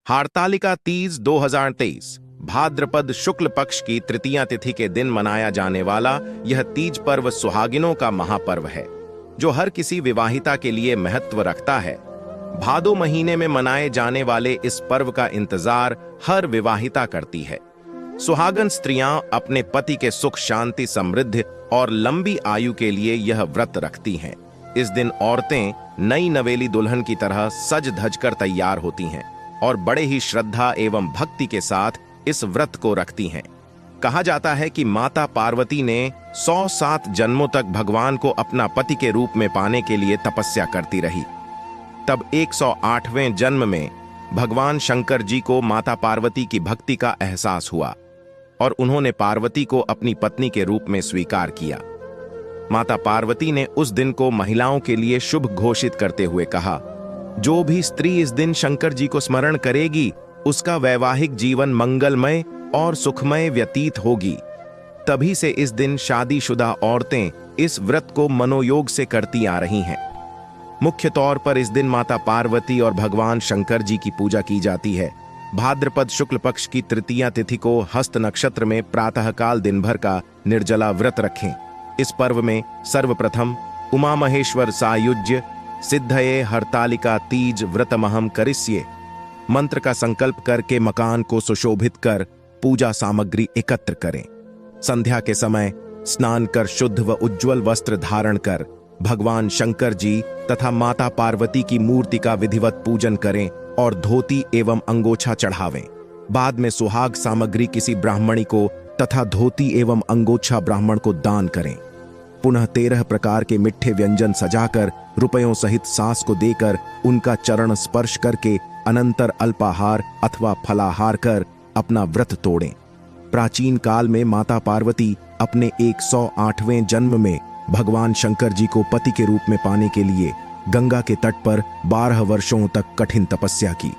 हरतालिका तीज 2023 भाद्रपद शुक्ल पक्ष की तृतीया तिथि के दिन मनाया जाने वाला यह तीज पर्व सुहागिनों का महापर्व है, जो हर किसी विवाहिता के लिए महत्व रखता है। भादो महीने में मनाए जाने वाले इस पर्व का इंतजार हर विवाहिता करती है। सुहागन स्त्रियां अपने पति के सुख शांति समृद्धि और लंबी आयु के लिए यह व्रत रखती हैं। इस दिन औरतें नई नवेली दुल्हन की तरह सज धज कर तैयार होती हैं और बड़े ही श्रद्धा एवं भक्ति के साथ इस व्रत को रखती हैं। कहा जाता है कि माता पार्वती ने 107 जन्मों तक भगवान को अपना पति के रूप में पाने के लिए तपस्या करती रही। तब 108वें जन्म में भगवान शंकर जी को माता पार्वती की भक्ति का एहसास हुआ और उन्होंने पार्वती को अपनी पत्नी के रूप में स्वीकार किया। माता पार्वती ने उस दिन को महिलाओं के लिए शुभ घोषित करते हुए कहा, जो भी स्त्री इस दिन शंकर जी को स्मरण करेगी उसका वैवाहिक जीवन मंगलमय और सुखमय व्यतीत होगी। तभी से इस दिन शादीशुदा औरतें इस व्रत को मनोयोग से करती आ रही हैं। मुख्य तौर पर इस दिन माता पार्वती और भगवान शंकर जी की पूजा की जाती है। भाद्रपद शुक्ल पक्ष की तृतीया तिथि को हस्त नक्षत्र में प्रातःकाल दिन भर का निर्जला व्रत रखें। इस पर्व में सर्वप्रथम उमा महेश्वर सायुज्य सिद्धये हरतालिका तीज व्रतमहम करिष्ये मंत्र का संकल्प करके मकान को सुशोभित कर पूजा सामग्री एकत्र करें। संध्या के समय स्नान कर शुद्ध व उज्ज्वल वस्त्र धारण कर भगवान शंकर जी तथा माता पार्वती की मूर्ति का विधिवत पूजन करें और धोती एवं अंगोछा चढ़ावें। बाद में सुहाग सामग्री किसी ब्राह्मणी को तथा धोती एवं अंगोछा ब्राह्मण को दान करें। पुनः 13 प्रकार के मिठे व्यंजन सजाकर रुपयों सहित सास को देकर उनका चरण स्पर्श करके अनंतर अल्पाहार अथवा फलाहार कर अपना व्रत तोड़ें। प्राचीन काल में माता पार्वती अपने 108वें जन्म में भगवान शंकर जी को पति के रूप में पाने के लिए गंगा के तट पर 12 वर्षों तक कठिन तपस्या की।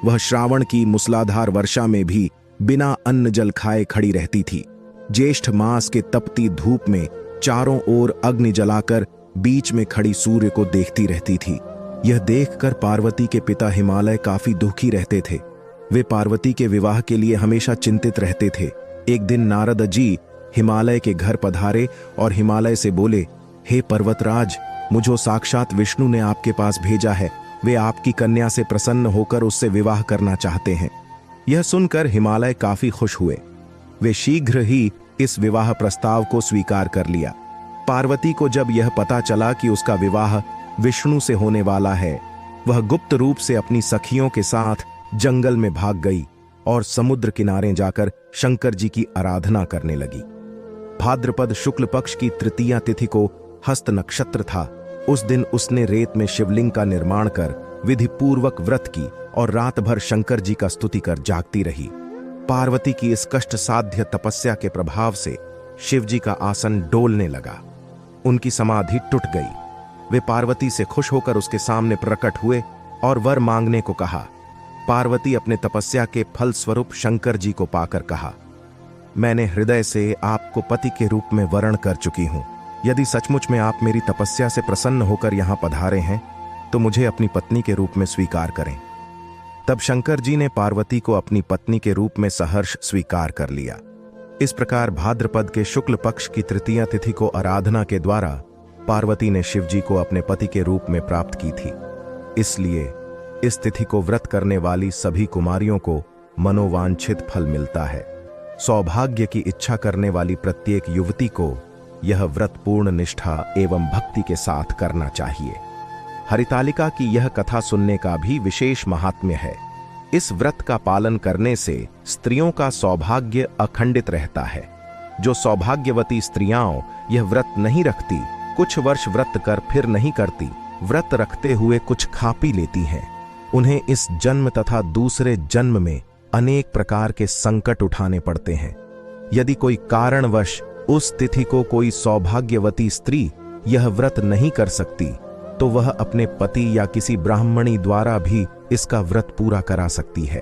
वह श्रावण की मूसलाधार वर्षा में भी बिना अन्न जल खाए खड़ी रहती थी। ज्येष्ठ मास के तपती धूप में चारों ओर अग्नि जलाकर बीच में खड़ी सूर्य को देखती रहती थी। यह देखकर पार्वती के पिता हिमालय काफी दुखी रहते थे। वे पार्वती के विवाह के लिए हमेशा चिंतित रहते थे। एक दिन नारद जी हिमालय के घर पधारे और हिमालय से बोले, हे पर्वतराज, मुझे साक्षात विष्णु ने आपके पास भेजा है। वे आपकी कन्या से प्रसन्न होकर उससे विवाह करना चाहते हैं। यह सुनकर हिमालय काफी खुश हुए। वे शीघ्र ही इस विवाह प्रस्ताव को स्वीकार कर लिया। पार्वती को जब यह पता चला कि उसका विवाह विष्णु से होने वाला है, वह गुप्त रूप से अपनी सखियों के साथ जंगल में भाग गई और समुद्र किनारे जाकर शंकर जी की आराधना करने लगी। भाद्रपद शुक्ल पक्ष की तृतीया तिथि को हस्त नक्षत्र था। उस दिन उसने रेत में शिवलिंग का निर्माण कर विधि पूर्वक व्रत की और रात भर शंकर जी का स्तुति कर जागती रही। पार्वती की इस कष्ट साध्य तपस्या के प्रभाव से शिव जी का आसन डोलने लगा। उनकी समाधि टूट गई। वे पार्वती से खुश होकर उसके सामने प्रकट हुए और वर मांगने को कहा। पार्वती अपने तपस्या के फल स्वरूप शंकर जी को पाकर कहा, मैंने हृदय से आपको पति के रूप में वरण कर चुकी हूं। यदि सचमुच में आप मेरी तपस्या से प्रसन्न होकर यहां पधारे हैं तो मुझे अपनी पत्नी के रूप में स्वीकार करें। तब शंकर जी ने पार्वती को अपनी पत्नी के रूप में सहर्ष स्वीकार कर लिया। इस प्रकार भाद्रपद के शुक्ल पक्ष की तृतीया तिथि को आराधना के द्वारा पार्वती ने शिव जी को अपने पति के रूप में प्राप्त की थी। इसलिए इस तिथि को व्रत करने वाली सभी कुमारियों को मनोवांछित फल मिलता है। सौभाग्य की इच्छा करने वाली प्रत्येक युवती को यह व्रत पूर्ण निष्ठा एवं भक्ति के साथ करना चाहिए। हरितालिका की यह कथा सुनने का भी विशेष महात्म्य है। इस व्रत का पालन करने से स्त्रियों का सौभाग्य अखंडित रहता है। जो सौभाग्यवती स्त्रियां यह व्रत नहीं रखती, कुछ वर्ष व्रत कर फिर नहीं करती, व्रत रखते हुए कुछ खा पी लेती हैं, उन्हें इस जन्म तथा दूसरे जन्म में अनेक प्रकार के संकट उठाने पड़ते हैं। यदि कोई कारणवश उस तिथि को कोई सौभाग्यवती स्त्री यह व्रत नहीं कर सकती, तो वह अपने पति या किसी ब्राह्मणी द्वारा भी इसका व्रत पूरा करा सकती है।